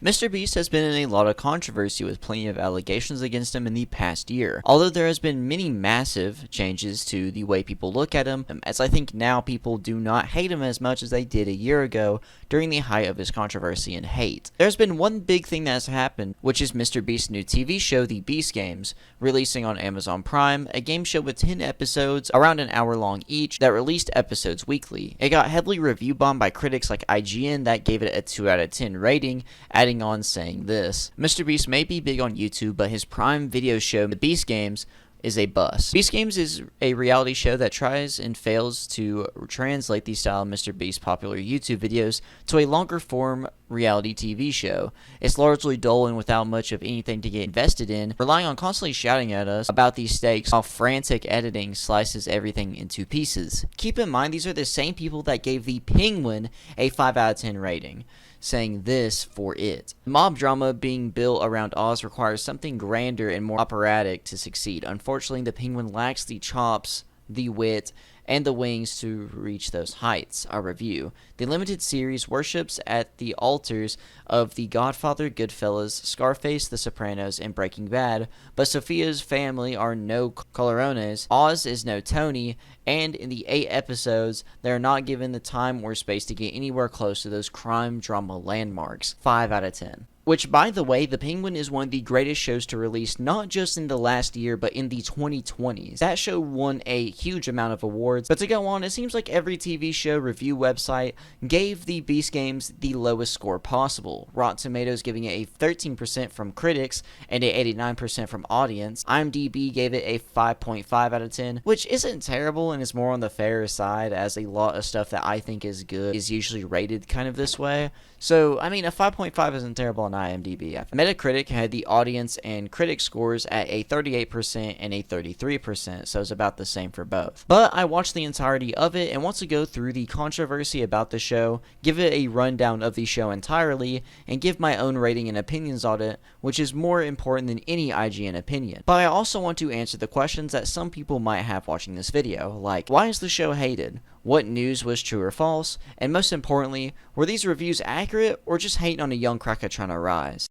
MrBeast has been in a lot of controversy with plenty of allegations against him in the past year. Although there has been many massive changes to the way people look at him, as I think now people do not hate him as much as they did a year ago during the height of his controversy and hate. There's been one big thing that has happened, which is MrBeast's new TV show, The Beast Games, releasing on Amazon Prime, a game show with 10 episodes, around an hour long each, that released episodes weekly. It got heavily review bombed by critics like IGN that gave it a 2 out of 10 rating, adding on saying this: MrBeast may be big on YouTube, but his Prime Video show, The Beast Games, is a bust. Beast Games is a reality show that tries and fails to translate the style of MrBeast's popular YouTube videos to a longer form reality TV show. It's largely dull and without much of anything to get invested in, relying on constantly shouting at us about these stakes while frantic editing slices everything into pieces. Keep in mind, these are the same people that gave The Penguin a 5 out of 10 rating, saying this for it: mob drama being built around Oz requires something grander and more operatic to succeed. Unfortunately, The Penguin lacks the chops, the wit, and the wings to reach those heights. Our review: the limited series worships at the altars of The Godfather, Goodfellas, Scarface, The Sopranos, and Breaking Bad, but Sophia's family are no Corleones, Oz is no Tony, and in the 8 episodes, they are not given the time or space to get anywhere close to those crime drama landmarks. 5 out of 10. Which, by the way, The Penguin is one of the greatest shows to release not just in the last year, but in the 2020s. That show won a huge amount of awards. But to go on, it seems like every TV show review website gave The Beast Games the lowest score possible. Rotten Tomatoes giving it a 13% from critics and a 89% from audience. IMDb gave it a 5.5 out of 10, which isn't terrible and is more on the fairer side, as a lot of stuff that I think is good is usually rated kind of this way. So, I mean, a 5.5 isn't terrible on IMDb. Metacritic had the audience and critic scores at a 38% and a 33%, so it's about the same for both. But I watched the entirety of it and want to go through the controversy about the show, give it a rundown of the show entirely, and give my own rating and opinions on it, which is more important than any IGN opinion. But I also want to answer the questions that some people might have watching this video, like, why is the show hated? What news was true or false? And most importantly, were these reviews accurate or just hating on a young cracker trying to rise?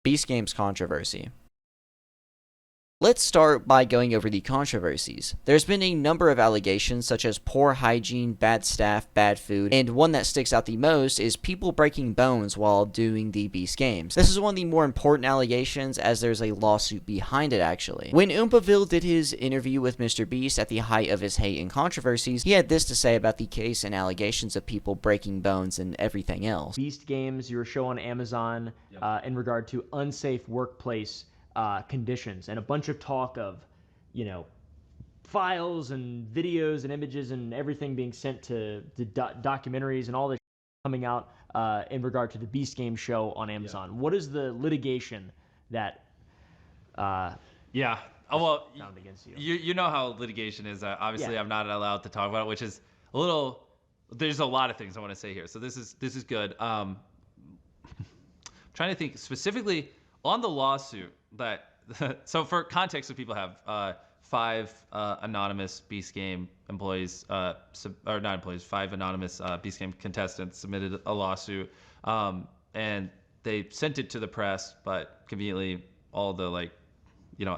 Beast Games controversy. Let's start by going over the controversies. There's been a number of allegations such as poor hygiene, bad staff, bad food, and one that sticks out the most is people breaking bones while doing the Beast Games. This is one of the more important allegations, as there's a lawsuit behind it actually. When Oompaville did his interview with MrBeast at the height of his hate and controversies, he had this to say about the case and allegations of people breaking bones and everything else. Beast Games, your show on Amazon, in regard to unsafe workplace conditions, and a bunch of talk of, files and videos and images and everything being sent to documentaries and all this coming out in regard to the Beast Game show on Amazon. Yeah. What is the litigation that well, found against you? You know how litigation is. Obviously, I'm not allowed to talk about it, which is a little. There's a lot of things I want to say here, so this is good. Trying to think specifically on the lawsuit. So for context, so people have 5 anonymous Beast Game employees, or not employees, 5 anonymous Beast Game contestants submitted a lawsuit, and they sent it to the press, but conveniently all the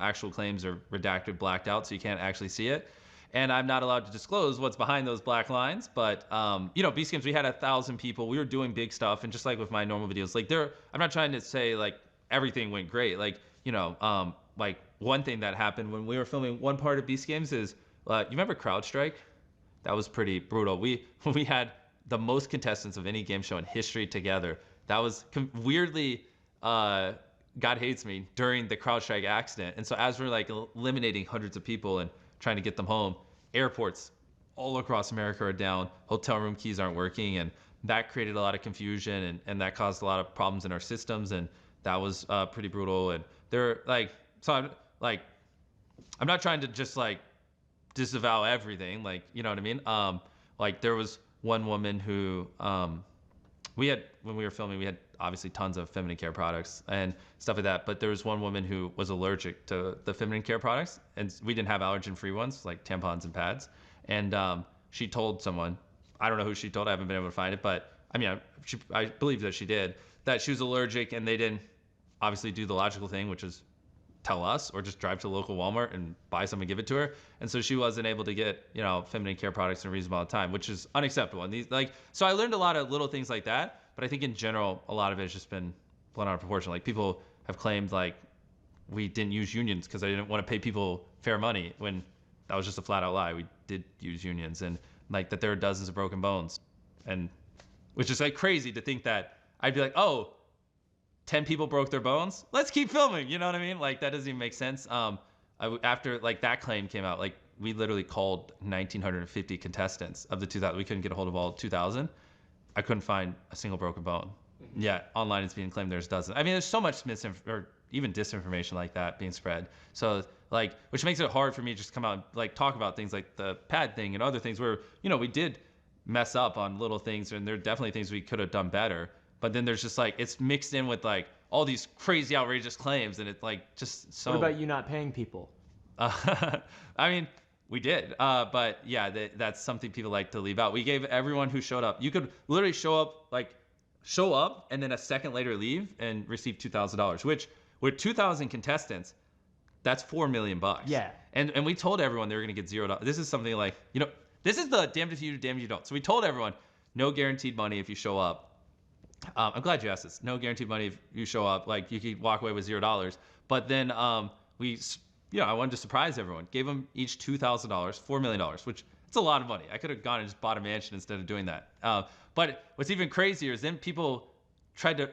actual claims are redacted, blacked out, so you can't actually see it. And I'm not allowed to disclose what's behind those black lines, but Beast Games, we had 1,000 people, we were doing big stuff, and just like with my normal videos, I'm not trying to say everything went great. One thing that happened when we were filming one part of Beast Games is, you remember CrowdStrike? That was pretty brutal. We had the most contestants of any game show in history together. That was weirdly, God hates me, during the CrowdStrike accident. And so as we're eliminating hundreds of people and trying to get them home, airports all across America are down, hotel room keys aren't working, and that created a lot of confusion, and that caused a lot of problems in our systems, and that was pretty brutal. And they're I'm not trying to just disavow everything, you know what I mean? There was one woman who we had, when we were filming, we had obviously tons of feminine care products and stuff like that, but there was one woman who was allergic to the feminine care products, and we didn't have allergen-free ones like tampons and pads. And she told someone, I don't know who she told, I haven't been able to find it, but I mean, I believe that she did, that she was allergic, and they didn't obviously do the logical thing, which is tell us or just drive to the local Walmart and buy some and give it to her. And so she wasn't able to get, feminine care products in a reasonable amount of time, which is unacceptable. And so I learned a lot of little things like that. But I think in general, a lot of it has just been blown out of proportion. Like, people have claimed like we didn't use unions because I didn't want to pay people fair money, when that was just a flat out lie. We did use unions, and like that there are dozens of broken bones, and which is like crazy to think that I'd be like, oh, 10 people broke their bones, let's keep filming. You know what I mean? Like, that doesn't even make sense. After like that claim came out, like we literally called 1,950 contestants of the 2,000. We couldn't get a hold of all 2,000. I couldn't find a single broken bone. Yeah, online it's being claimed there's dozens. I mean, there's so much or even disinformation like that being spread. So like, which makes it hard for me to just come out and like talk about things like the pad thing and other things where, we did mess up on little things, and there are definitely things we could have done better. But then there's just like, it's mixed in with like all these crazy outrageous claims, and it's like just so. What about you not paying people? I mean, we did, but yeah, that's something people like to leave out. We gave everyone who showed up. You could literally show up and then a second later leave and receive $2,000, which with 2,000 contestants, that's $4 million. Yeah. And we told everyone they were going to get $0. This is something like, this is the damned if you do, damned if you don't. So we told everyone, no guaranteed money if you show up. I'm glad you asked this. No guaranteed money if you show up. Like, you could walk away with $0. But then I wanted to surprise everyone. Gave them each $2,000, $4 million, which it's a lot of money. I could have gone and just bought a mansion instead of doing that. But what's even crazier is then people tried to,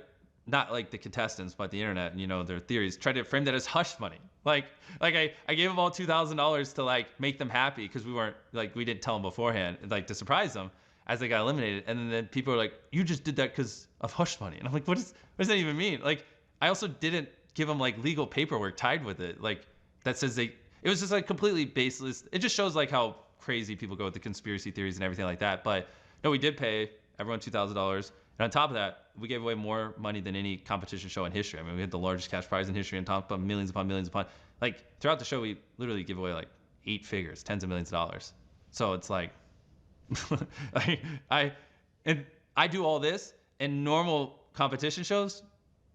not like the contestants, but the internet and their theories, tried to frame that as hush money. Like I gave them all $2,000 to like make them happy because we didn't tell them beforehand, like to surprise them as they got eliminated. And then people are like, you just did that because of hush money. And I'm like, what does that even mean? Like, I also didn't give them like legal paperwork tied with it, like that says it was just like completely baseless. It just shows like how crazy people go with the conspiracy theories and everything like that. But no, we did pay everyone $2,000. And on top of that, we gave away more money than any competition show in history. I mean, we had the largest cash prize in history, and top of millions upon millions upon. Like, throughout the show, we literally give away like 8 figures, tens of millions of dollars. So it's like, I do all this, and normal competition shows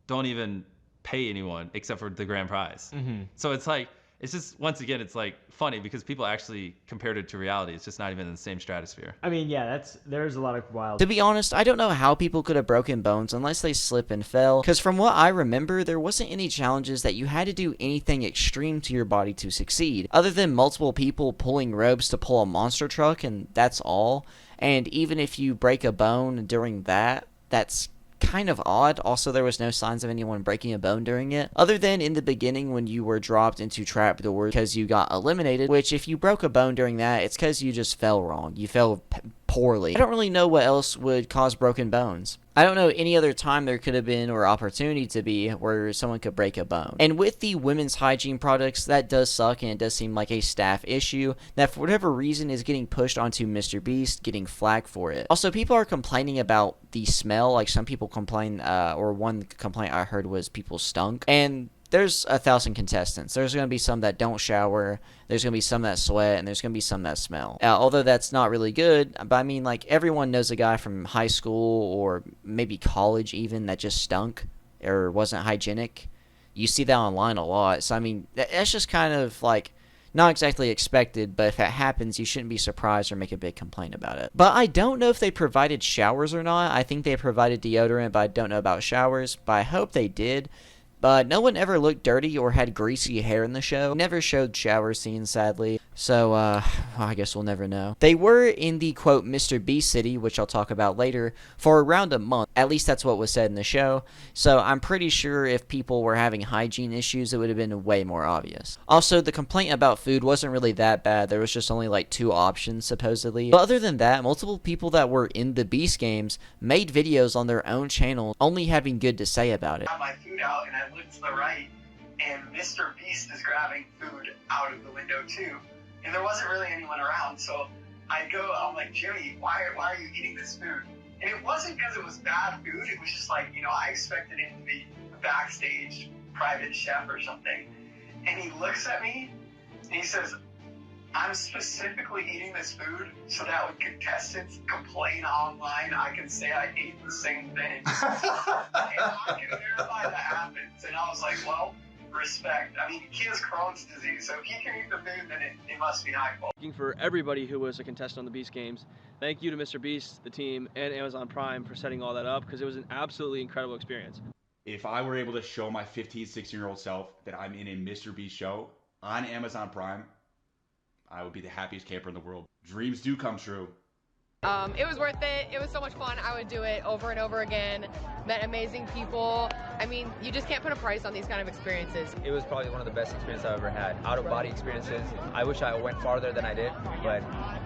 don't even pay anyone except for the grand prize. Mm-hmm. So it's like, it's just, once again, it's like funny because people actually compared it to reality. It's just not even in the same stratosphere. I mean, yeah, there's a lot of wild. To be honest, I don't know how people could have broken bones unless they slip and fell, because from what I remember, there wasn't any challenges that you had to do anything extreme to your body to succeed, other than multiple people pulling ropes to pull a monster truck, and that's all. And even if you break a bone during that, that's kind of odd. Also, there was no signs of anyone breaking a bone during it, other than in the beginning when you were dropped into trapdoors because you got eliminated, which if you broke a bone during that, it's because you just fell wrong. You fell poorly. I don't really know what else would cause broken bones. I don't know any other time there could have been, or opportunity to be, where someone could break a bone. And with the women's hygiene products, that does suck, and it does seem like a staff issue that for whatever reason is getting pushed onto MrBeast, getting flack for it. Also, people are complaining about the smell. Like, some people complain, or one complaint I heard was people stunk. And there's 1,000 contestants. There's going to be some that don't shower, there's going to be some that sweat, and there's going to be some that smell. Although that's not really good, but I mean, like, everyone knows a guy from high school or maybe college even that just stunk or wasn't hygienic. You see that online a lot. So, I mean, that's just kind of, like, not exactly expected, but if it happens, you shouldn't be surprised or make a big complaint about it. But I don't know if they provided showers or not. I think they provided deodorant, but I don't know about showers. But I hope they did. But no one ever looked dirty or had greasy hair in the show. Never showed shower scenes, sadly. So, I guess we'll never know. They were in the, quote, MrBeast City, which I'll talk about later, for around a month. At least that's what was said in the show. So I'm pretty sure if people were having hygiene issues, it would have been way more obvious. Also, the complaint about food wasn't really that bad. There was just only like 2 options, supposedly. But other than that, multiple people that were in the Beast games made videos on their own channel, only having good to say about it. I got my food out and I looked to the right, and MrBeast is grabbing food out of the window too. And there wasn't really anyone around, so I'm like, Jimmy, why are you eating this food? And it wasn't because it was bad food, it was just like, I expected him to be a backstage private chef or something. And he looks at me, and he says, I'm specifically eating this food so that when contestants complain online, I can say I ate the same thing. And I can verify that happens. And I was like, well, respect. I mean, he has Crohn's disease, so if he can eat the food, then it must be high quality. Thanking for everybody who was a contestant on the Beast Games. Thank you to MrBeast, the team, and Amazon Prime for setting all that up, because it was an absolutely incredible experience. If I were able to show my 15, 16-year-old self that I'm in a MrBeast show on Amazon Prime, I would be the happiest camper in the world. Dreams do come true. It was worth it. It was so much fun. I would do it over and over again. Met amazing people. I mean, you just can't put a price on these kind of experiences. It was probably one of the best experiences I've ever had. Out-of-body experiences. I wish I went farther than I did, but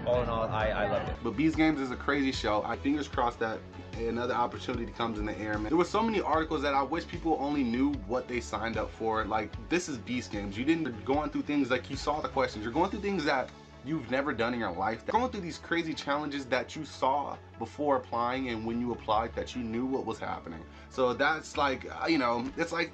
all in all, I loved it. But Beast Games is a crazy show. I fingers crossed that another opportunity comes in the air, man. There were so many articles that I wish people only knew what they signed up for. Like, this is Beast Games. You didn't going through things like you saw the questions. You're going through things that you've never done in your life. Going through these crazy challenges that you saw before applying, and when you applied that you knew what was happening. So that's like, you know, it's like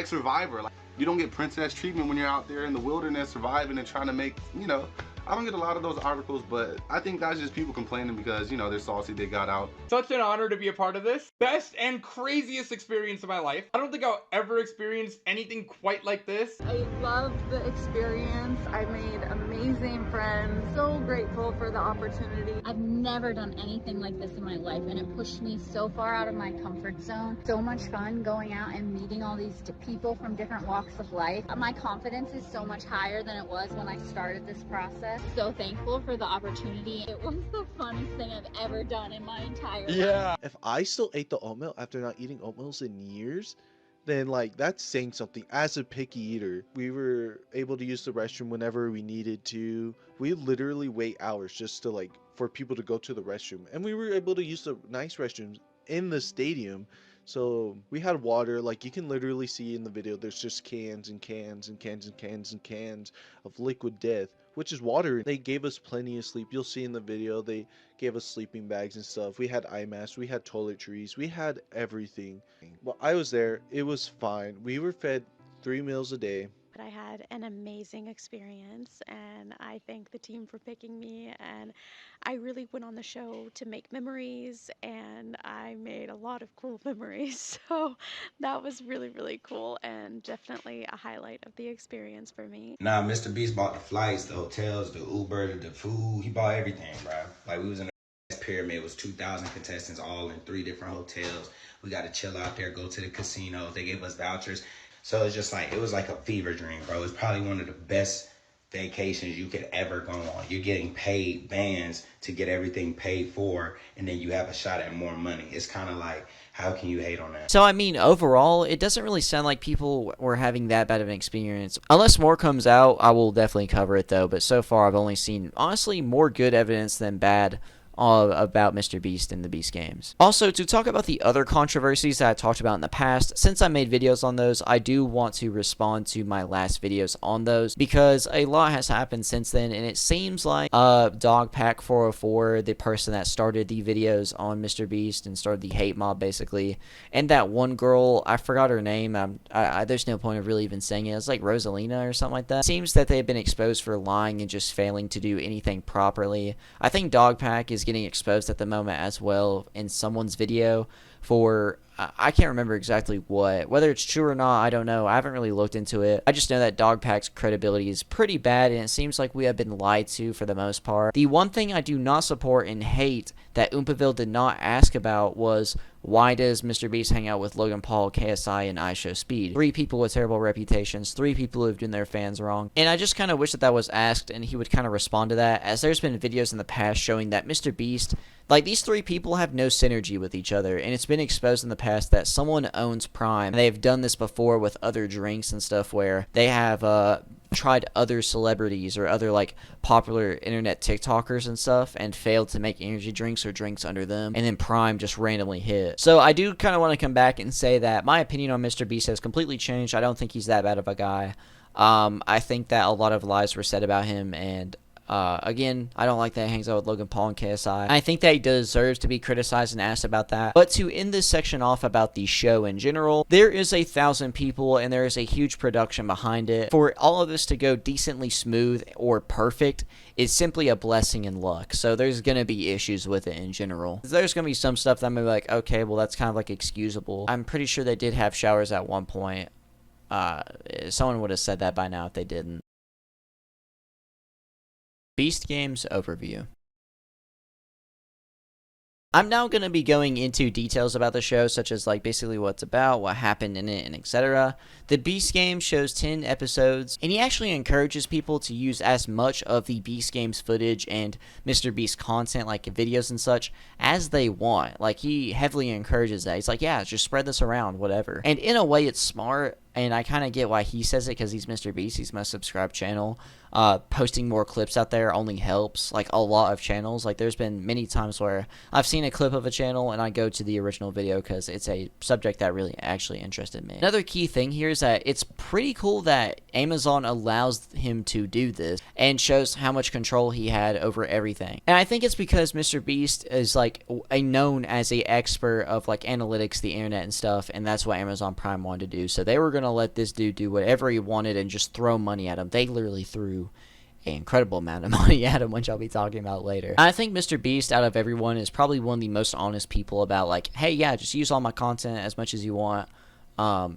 Survivor. Like, you don't get princess treatment when you're out there in the wilderness surviving and trying to make, you know, I don't get a lot of those articles, but I think that's just people complaining because, you know, they're salty they got out. Such an honor to be a part of this. Best and craziest experience of my life. I don't think I'll ever experience anything quite like this. I loved the experience. I made amazing friends. So grateful for the opportunity. I've never done anything like this in my life, and it pushed me so far out of my comfort zone. So much fun going out and meeting all these people from different walks of life. My confidence is so much higher than it was when I started this process. So thankful for the opportunity. It was the funnest thing I've ever done in my entire life. If I still ate the oatmeal after not eating oatmeals in years, then like that's saying something. As a picky eater, we were able to use the restroom whenever we needed to. We literally wait hours just to like for people to go to the restroom, and we were able to use the nice restrooms in the stadium. So we had water, like you can literally see in the video, there's just cans and cans and cans and cans and cans of liquid death, which is water. They gave us plenty of sleep. You'll see in the video, they gave us sleeping bags and stuff. We had eye masks, we had toiletries, we had everything. Well, I was there, it was fine. We were fed 3 meals a day. I had an amazing experience, and I thank the team for picking me, and I really went on the show to make memories, and I made a lot of cool memories, so that was really, really cool, and definitely a highlight of the experience for me. Nah, MrBeast bought the flights, the hotels, the Uber, the food. He bought everything, bro. Like, we was in the pyramid. It was 2,000 contestants all in 3 different hotels. We got to chill out there, go to the casinos. They gave us vouchers. So it's just like, it was like a fever dream, bro. It was probably one of the best vacations you could ever go on. You're getting paid bands to get everything paid for, and then you have a shot at more money. It's kind of like, how can you hate on that? So, I mean, overall, it doesn't really sound like people were having that bad of an experience. Unless more comes out, I will definitely cover it, though. But so far, I've only seen, honestly, more good evidence than bad about MrBeast in the Beast Games. Also, to talk about the other controversies that I talked about in the past, since I made videos on those, I do want to respond to my last videos on those, because a lot has happened since then, and it seems like Dogpack404, the person that started the videos on MrBeast and started the hate mob, basically, and that one girl, I forgot her name, there's no point of really even saying it, it's like Rosalina or something like that. It seems that they've been exposed for lying and just failing to do anything properly. I think Dogpack is getting exposed at the moment as well in someone's video for I can't remember exactly what. Whether it's true or not, I don't know. I haven't really looked into it. I just know that Dogpack's credibility is pretty bad, and it seems like we have been lied to for the most part. The one thing I do not support and hate that Oompaville did not ask about was, why does MrBeast hang out with Logan Paul, KSI, and IShowSpeed? 3 people with terrible reputations, 3 people who have done their fans wrong. And I just kind of wish that was asked, and he would kind of respond to that, as there's been videos in the past showing that MrBeast, like, these 3 people have no synergy with each other, and it's been exposed in the past that someone owns Prime. They've done this before with other drinks and stuff, where they have tried other celebrities or other like popular internet TikTokers and stuff and failed to make energy drinks or drinks under them, and then Prime just randomly hit. So I do kind of want to come back and say that my opinion on MrBeast has completely changed. I don't think he's that bad of a guy. I think that a lot of lies were said about him, and Again, I don't like that he hangs out with Logan Paul and KSI. I think that he deserves to be criticized and asked about that. But to end this section off about the show in general, there is 1,000 people and there is a huge production behind it. For all of this to go decently smooth or perfect is simply a blessing in luck. So there's going to be issues with it in general. There's going to be some stuff that I'm going to be like, okay, well, that's kind of like excusable. I'm pretty sure they did have showers at one point. Someone would have said that by now if they didn't. Beast Games Overview. I'm now going to be going into details about the show, such as like basically what it's about, what happened in it, and etc. The Beast Game shows 10 episodes, and he actually encourages people to use as much of the Beast Games footage and MrBeast content, like videos and such, as they want. Like, he heavily encourages that. He's like, yeah, just spread this around, whatever. And in a way, it's smart, and I kind of get why he says it, because he's MrBeast, he's my subscribed channel. Posting more clips out there only helps, like, a lot of channels. Like, there's been many times where I've seen a clip of a channel and I go to the original video because it's a subject that really actually interested me. Another key thing here is that it's pretty cool that Amazon allows him to do this and shows how much control he had over everything. And I think it's because MrBeast is like known as a expert of like analytics, the internet and stuff, and that's what Amazon Prime wanted to do. So they were going to let this dude do whatever he wanted and just throw money at him. They literally threw an incredible amount of money at him, which I'll be talking about later. I think MrBeast, out of everyone, is probably one of the most honest people about like, hey, yeah, just use all my content as much as you want.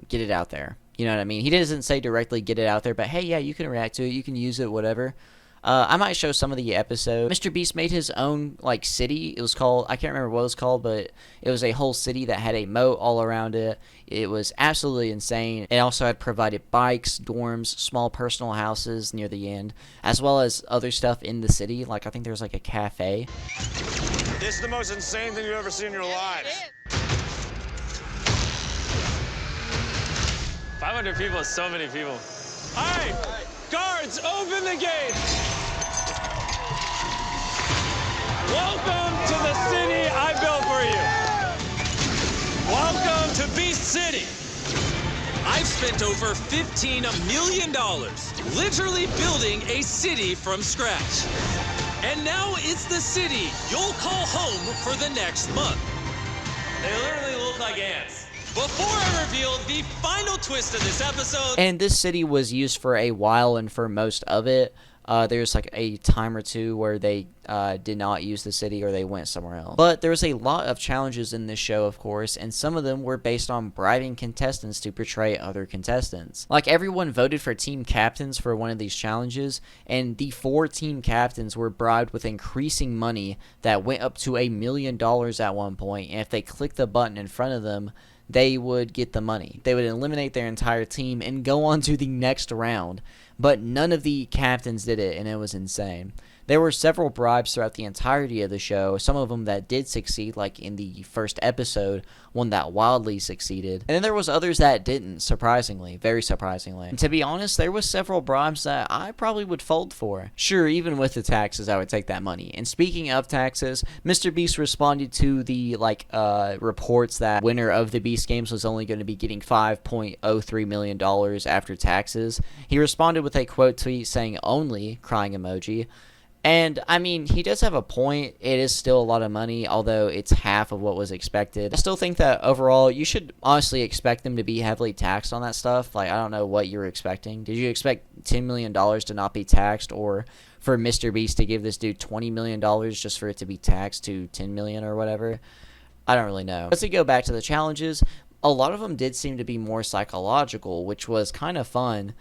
Get it out there. You know what I mean? He doesn't say directly get it out there, but hey, yeah, you can react to it, you can use it, whatever. I might show some of the episodes. MrBeast made his own, like, city. It was called, I can't remember what it was called, but it was a whole city that had a moat all around it. It was absolutely insane. It also had provided bikes, dorms, small personal houses near the end, as well as other stuff in the city. Like, I think there was, like, a cafe. This is the most insane thing you've ever seen in your lives. 500 people is so many people. All right, guards, open the gate. Welcome to the city I built for you. Welcome to Beast City. I've spent over $15 million literally building a city from scratch. And now it's the city you'll call home for the next month. They literally look like ants. Before I reveal the final twist of this episode... And this city was used for a while, and for most of it, there's like a time or two where they did not use the city or they went somewhere else. But there was a lot of challenges in this show, of course, and some of them were based on bribing contestants to portray other contestants. Like, everyone voted for team captains for one of these challenges, and the 4 team captains were bribed with increasing money that went up to $1 million at one point, and if they clicked the button in front of them, they would get the money. They would eliminate their entire team and go on to the next round. But none of the captains did it, and it was insane. There were several bribes throughout the entirety of the show, some of them that did succeed, like in the first episode, one that wildly succeeded. And then there was others that didn't, surprisingly, very surprisingly. And to be honest, there was several bribes that I probably would fold for. Sure, even with the taxes, I would take that money. And speaking of taxes, MrBeast responded to the, reports that winner of the Beast Games was only going to be getting $5.03 million after taxes. He responded with a quote tweet saying only, crying emoji. And, I mean, he does have a point. It is still a lot of money, although it's half of what was expected. I still think that overall, you should honestly expect them to be heavily taxed on that stuff. Like, I don't know what you were expecting. Did you expect $10 million to not be taxed, or for MrBeast to give this dude $20 million just for it to be taxed to $10 million or whatever? I don't really know. Let's go back to the challenges. A lot of them did seem to be more psychological, which was kind of fun.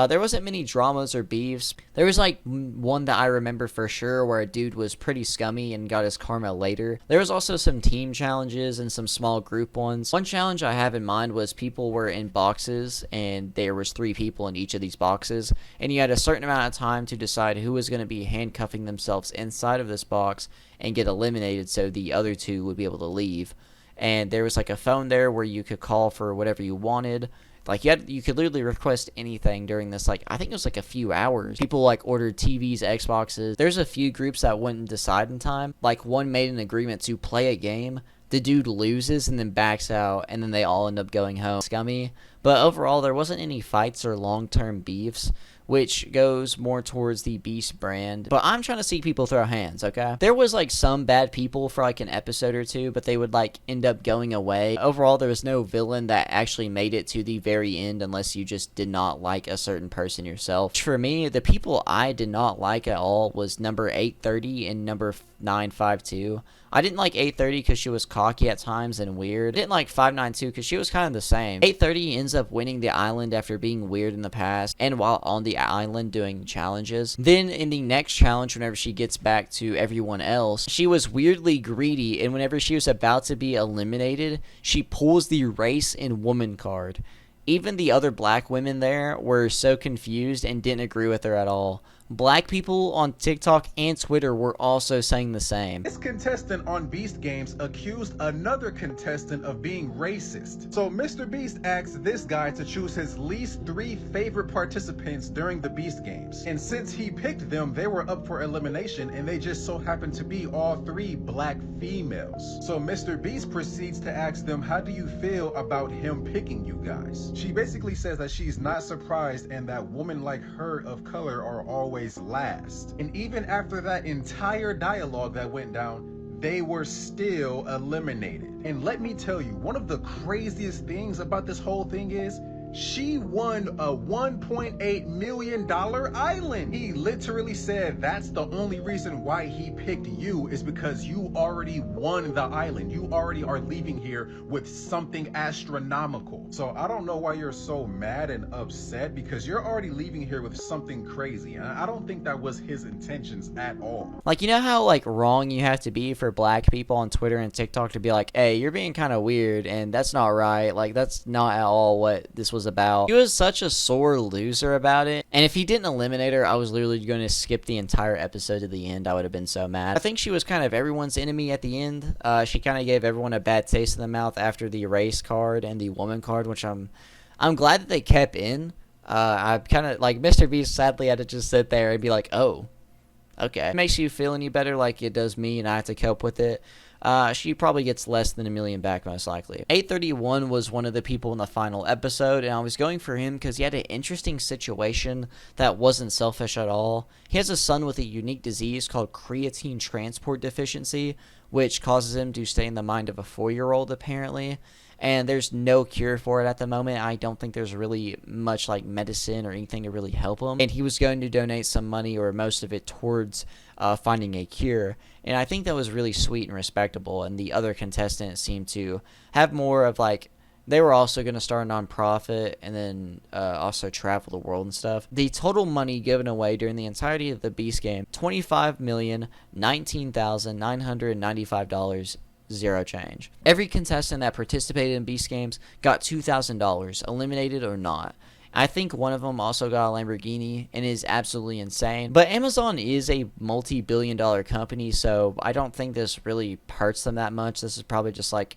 There wasn't many dramas or beefs. There was like one that I remember for sure where a dude was pretty scummy and got his karma later. There was also some team challenges and some small group ones. One challenge I have in mind was people were in boxes and there was 3 people in each of these boxes, and you had a certain amount of time to decide who was going to be handcuffing themselves inside of this box and get eliminated so the other 2 would be able to leave. And there was like a phone there where you could call for whatever you wanted. Like, you could literally request anything during this, like, I think it was like a few hours. People like ordered TVs, Xboxes. There's a few groups that wouldn't decide in time. Like, one made an agreement to play a game. The dude loses and then backs out, and then they all end up going home. Scummy. But overall, there wasn't any fights or long-term beefs, which goes more towards the Beast brand. But I'm trying to see people throw hands, okay? There was like some bad people for like an episode or two, but they would like end up going away. Overall, there was no villain that actually made it to the very end unless you just did not like a certain person yourself. For me, the people I did not like at all was number 830 and number 952. I didn't like 830 because she was cocky at times and weird. I didn't like 592 because she was kind of the same. 830 ends up winning the island after being weird in the past and while on the island doing challenges. Then in the next challenge, whenever she gets back to everyone else, she was weirdly greedy, and whenever she was about to be eliminated, she pulls the race and woman card. Even the other black women there were so confused and didn't agree with her at all. Black people on TikTok and Twitter were also saying the same. This contestant on Beast Games accused another contestant of being racist. So MrBeast asked this guy to choose his least 3 favorite participants during the Beast Games. And since he picked them, they were up for elimination, and they just so happened to be all 3 black females. So MrBeast proceeds to ask them, how do you feel about him picking you guys? She basically says that she's not surprised and that women like her of color are always last. And even after that entire dialogue that went down, they were still eliminated. And let me tell you, one of the craziest things about this whole thing is she won a $1.8 million island. He literally said that's the only reason why he picked you is because you already won the island. You already are leaving here with something astronomical. So I don't know why you're so mad and upset, because you're already leaving here with something crazy. And I don't think that was his intentions at all. Like, you know how like wrong you have to be for black people on Twitter and TikTok to be like, hey, you're being kind of weird and that's not right. Like, that's not at all what this was about. He was such a sore loser about it, and if he didn't eliminate her, I was literally going to skip the entire episode to the end. I would have been so mad. I think she was kind of everyone's enemy at the end. She kind of gave everyone a bad taste in the mouth after the race card and the woman card, which I'm glad that they kept in. I kind of like MrBeast sadly had to just sit there and be like, oh, okay. It makes you feel any better like it does me, and I have to cope with it. She probably gets less than $1 million back, most likely. 831 was one of the people in the final episode, and I was going for him because he had an interesting situation that wasn't selfish at all. He has a son with a unique disease called creatine transport deficiency, which causes him to stay in the mind of a 4-year-old, apparently. And there's no cure for it at the moment. I don't think there's really much like medicine or anything to really help him. And he was going to donate some money or most of it towards finding a cure. And I think that was really sweet and respectable. And the other contestants seemed to have more of like, they were also going to start a nonprofit and then also travel the world and stuff. The total money given away during the entirety of the Beast game, $25,019,995. Zero change. Every contestant that participated in Beast Games got $2,000, eliminated or not. I think one of them also got a Lamborghini and is absolutely insane. But Amazon is a multi-billion-dollar company, so I don't think this really hurts them that much. This is probably just like,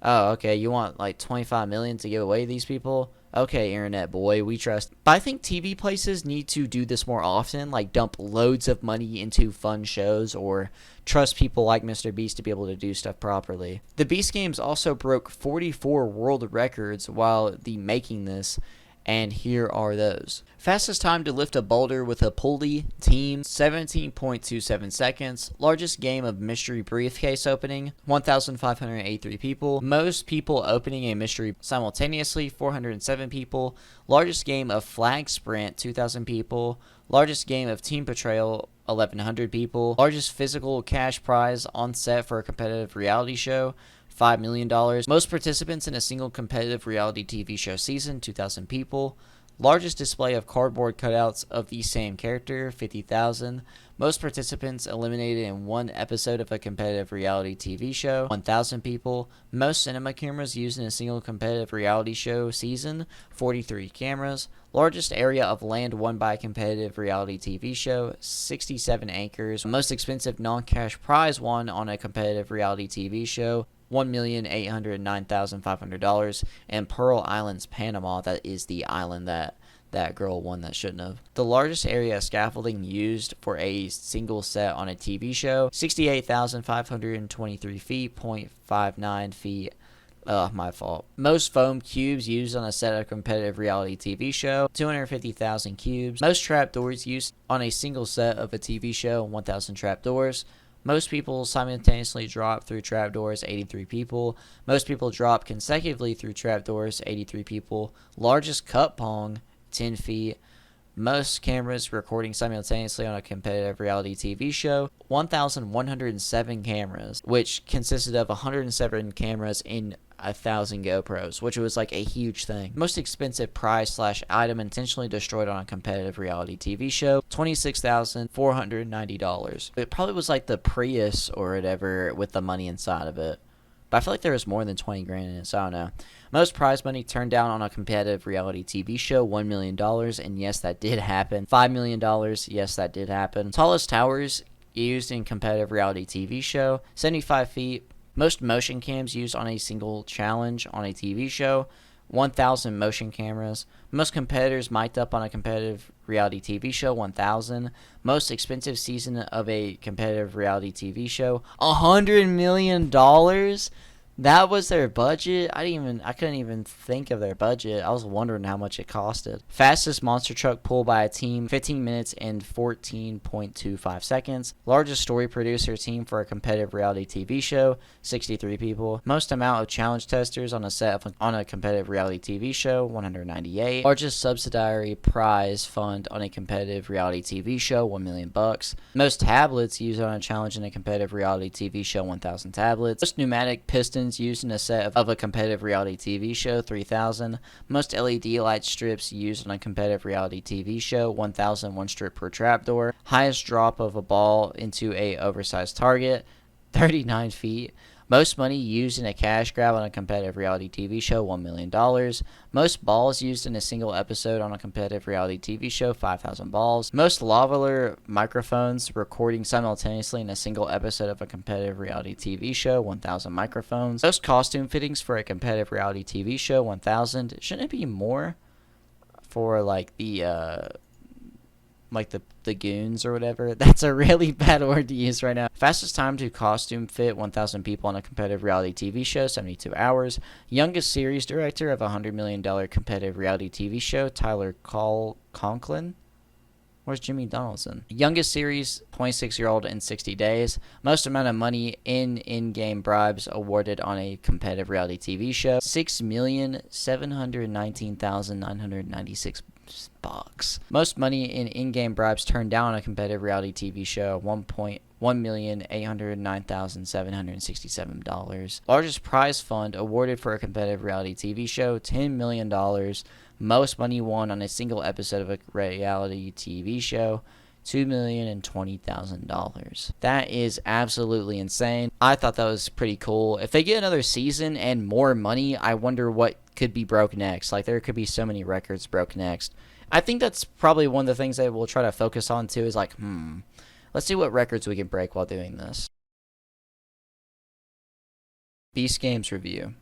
oh, okay, you want like $25 million to give away to these people? Okay, internet boy, we trust. But I think TV places need to do this more often, like dump loads of money into fun shows or trust people like MrBeast to be able to do stuff properly. The Beast Games also broke 44 world records while making this, and here are those. Fastest time to lift a boulder with a pulley, team, 17.27 seconds. Largest game of mystery briefcase opening, 1,583 people. Most people opening a mystery simultaneously, 407 people. Largest game of flag sprint, 2,000 people. Largest game of team betrayal, 1,100 people. Largest physical cash prize on set for a competitive reality show, $5 million. Most participants in a single competitive reality TV show season, 2,000 people. Largest display of cardboard cutouts of the same character, 50,000. Most participants eliminated in one episode of a competitive reality TV show, 1,000 people. Most cinema cameras used in a single competitive reality show season, 43 cameras. Largest area of land won by a competitive reality TV show, 67 acres. Most expensive non-cash prize won on a competitive reality TV show, $1,809,500, and Pearl Islands, Panama. That is the island that girl won that shouldn't have. The largest area of scaffolding used for a single set on a TV show, 68,523 feet, 0.59 feet My fault. Most foam cubes used on a set of competitive reality TV show, 250,000 cubes. Most trapdoors used on a single set of a TV show, 1,000 trapdoors. Most people simultaneously drop through trapdoors, 83 people. Most people drop consecutively through trapdoors, 83 people. Largest cup pong, 10 feet. Most cameras recording simultaneously on a competitive reality TV show, 1,107 cameras, which consisted of 107 cameras in 1,000 GoPros, which was like a huge thing. Most expensive prize/item intentionally destroyed on a competitive reality TV show, $26,490. It probably was like the Prius or whatever with the money inside of it. But I feel like there was more than 20 grand in it, so I don't know. Most prize money turned down on a competitive reality TV show, $1 million, and yes, that did happen. $5 million, yes, that did happen. Tallest towers used in competitive reality TV show, 75 feet. Most motion cams used on a single challenge on a TV show, 1,000 motion cameras. Most competitors mic'd up on a competitive reality TV show, 1,000. Most expensive season of a competitive reality TV show, $100 million. That was their budget. I couldn't even think of their budget. I was wondering how much it costed. Fastest monster truck pull by a team, 15 minutes and 14.25 seconds. Largest story producer team for a competitive reality TV show, 63 people. Most amount of challenge testers on a set on a competitive reality TV show, 198. Largest subsidiary prize fund on a competitive reality TV show, $1 million. Most tablets used on a challenge in a competitive reality TV show, 1,000 tablets. Most pneumatic pistons used in a set of a competitive reality TV show, 3,000. Most LED light strips used on a competitive reality TV show, 1,000, one strip per trapdoor. Highest drop of a ball into a oversized target, 39 feet. Most money used in a cash grab on a competitive reality TV show, $1 million. Most balls used in a single episode on a competitive reality TV show, 5,000 balls. Most lavalier microphones recording simultaneously in a single episode of a competitive reality TV show, 1,000 microphones. Most costume fittings for a competitive reality TV show, 1,000. Shouldn't it be more for like the goons or whatever? That's a really bad word to use right now. Fastest time to costume fit 1,000 people on a competitive reality TV show, 72 hours. Youngest series director of a $100 million competitive reality TV show, Tyler Conklin. Where's Jimmy Donaldson? Youngest series, 26-year-old in 60 days. Most amount of money in-game bribes awarded on a competitive reality TV show, $6,719,996 bucks. Most money in-game bribes turned down on a competitive reality TV show, $1,809,767. Largest prize fund awarded for a competitive reality TV show, $10 million. Most money won on a single episode of a reality TV show, $2,020,000. That is absolutely insane. I thought that was pretty cool. If they get another season and more money, I wonder what could be broke next. Like, there could be so many records broke next. I think that's probably one of the things that we'll try to focus on too, is like, let's see what records we can break while doing this. Beast Games review.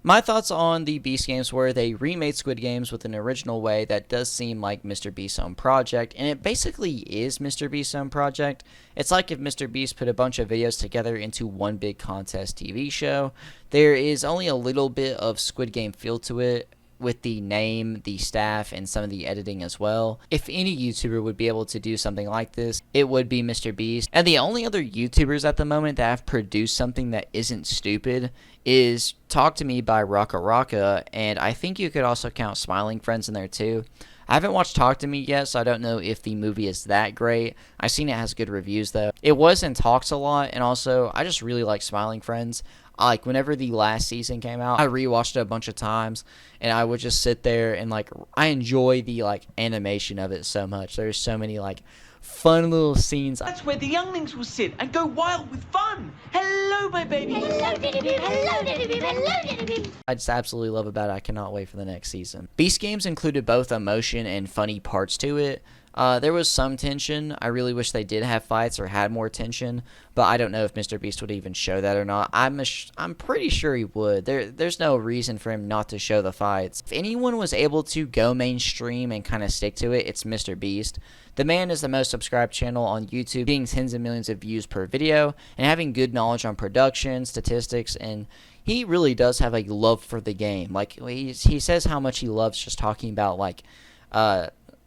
My thoughts on the Beast Games were they remade Squid Games with an original way that does seem like MrBeast's own project, and it basically is MrBeast's own project. It's like if MrBeast put a bunch of videos together into one big contest TV show. There is only a little bit of Squid Game feel to it, with the name, the staff, and some of the editing as well. If any YouTuber would be able to do something like this, it would be MrBeast. And the only other YouTubers at the moment that have produced something that isn't stupid is Talk to Me by Raka Raka, and I think you could also count Smiling Friends in there too. I haven't watched Talk to Me yet, so I don't know if the movie is that great. I've seen it has good reviews though. It was in talks a lot, and also I just really like Smiling Friends. Like, whenever the last season came out, I rewatched it a bunch of times, and I would just sit there and, like, I enjoy the, like, animation of it so much. There's so many, like, fun little scenes. That's where the younglings will sit and go wild with fun. Hello, my baby. Hello, Diddy Boo. Hello, Diddy Boo. Hello, Diddy Boo. I just absolutely love about it. I cannot wait for the next season. Beast Games included both emotion and funny parts to it. There was some tension. I really wish they did have fights or had more tension, but I don't know if MrBeast would even show that or not. I'm pretty sure he would. There's no reason for him not to show the fights. If anyone was able to go mainstream and kind of stick to it, it's MrBeast. The man is the most subscribed channel on YouTube, getting tens of millions of views per video, and having good knowledge on production, statistics, and he really does have a love for the game. Like, he says how much he loves just talking about, like,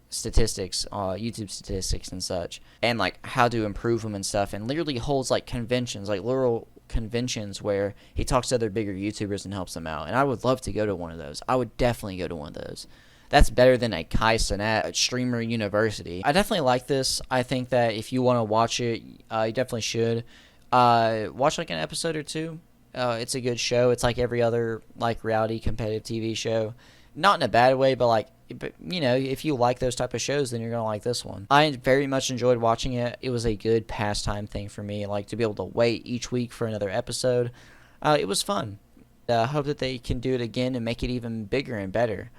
statistics, YouTube statistics and such, and like how to improve them and stuff, and literally holds like conventions, like literal conventions where he talks to other bigger YouTubers and helps them out. And I would love to go to one of those. I would definitely go to one of those. That's better than a Kai Cenat at Streamer University. I definitely like this. I think that if you want to watch it, you definitely should. Watch like an episode or two. It's a good show. It's like every other like reality competitive TV show. Not in a bad way, but like, you know, if you like those type of shows, then you're going to like this one. I very much enjoyed watching it. It was a good pastime thing for me, like to be able to wait each week for another episode. It was fun. I hope that they can do it again and make it even bigger and better.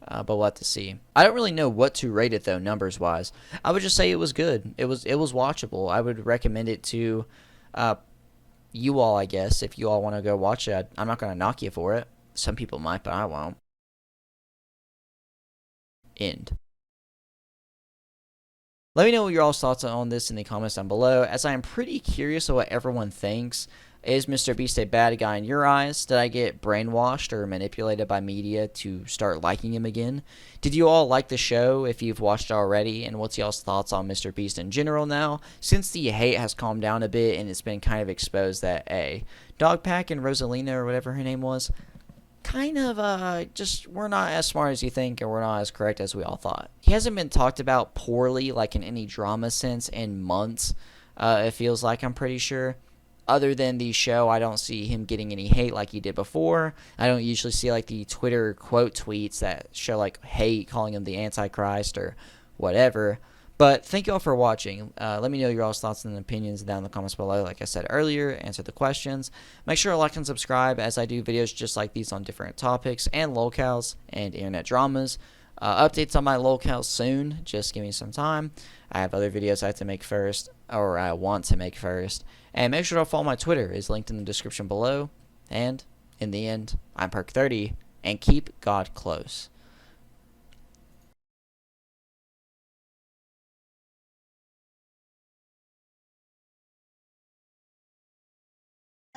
But we'll have to see. I don't really know what to rate it though, numbers wise. I would just say it was good. It was watchable. I would recommend it to you all, I guess, if you all want to go watch it. I'm not going to knock you for it. Some people might, but I won't. End. Let me know what your all's thoughts on this in the comments down below, as I am pretty curious of what everyone thinks. Is MrBeast a bad guy in your eyes? Did I get brainwashed or manipulated by media to start liking him again? Did you all like the show if you've watched it already? And what's y'all's thoughts on MrBeast in general now, since the hate has calmed down a bit and it's been kind of exposed that Dogpack and Rosalina, or whatever her name was, kind of just we're not as smart as you think, and we're not as correct as we all thought. He hasn't been talked about poorly like in any drama sense in months, it feels like, I'm pretty sure. Other than the show, I don't see him getting any hate like he did before. I don't usually see like the Twitter quote tweets that show like hate, calling him the Antichrist or whatever. But thank you all for watching. Let me know your all's thoughts and opinions down in the comments below. Like I said earlier, answer the questions. Make sure to like and subscribe, as I do videos just like these on different topics and locales and internet dramas. Updates on my locales soon. Just give me some time. I have other videos I have to make first, or I want to make first. And make sure to follow my Twitter. It's linked in the description below. And in the end, I'm PERK30, and keep God close.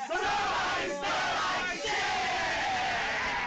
Son